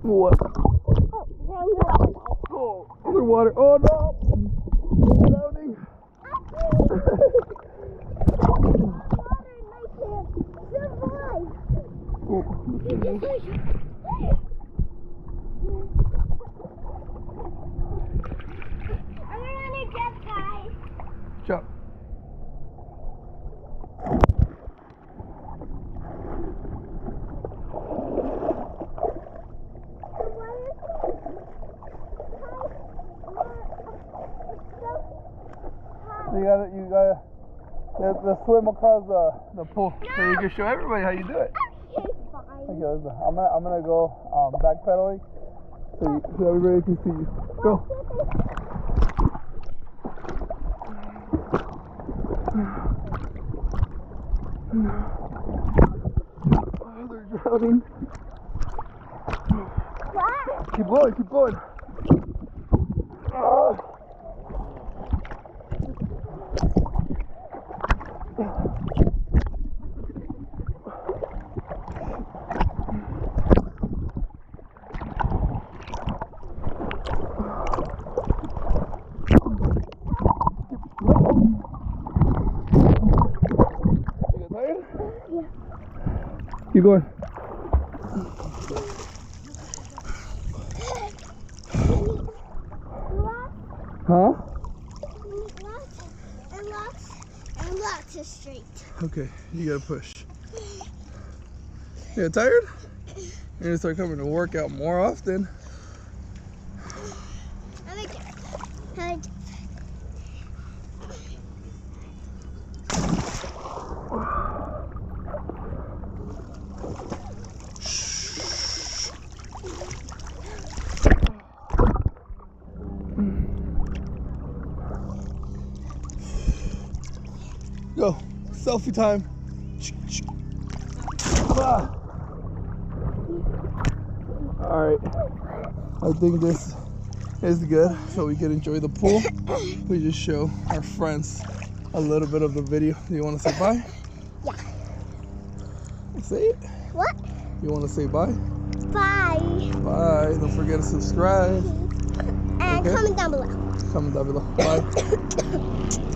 What? Oh, Underwater. Oh no! Drowning. Oh. Jump. You gotta swim across the pool so you can show everybody how you do it. Okay, I'm gonna go backpedaling so everybody can see you. Go. Oh, they're drowning. Keep going, keep going. Keep going. Huh? And lots of straight. Okay, you gotta push. You tired? You're gonna start coming to work out more often. Go, selfie time. All right, I think this is good, so we can enjoy the pool. We just show our friends a little bit of the video. Do you want to say bye? Yeah. Say it. What? You want to say bye? Bye. Bye. Don't forget to subscribe. And okay? comment down below. Comment down below. Bye.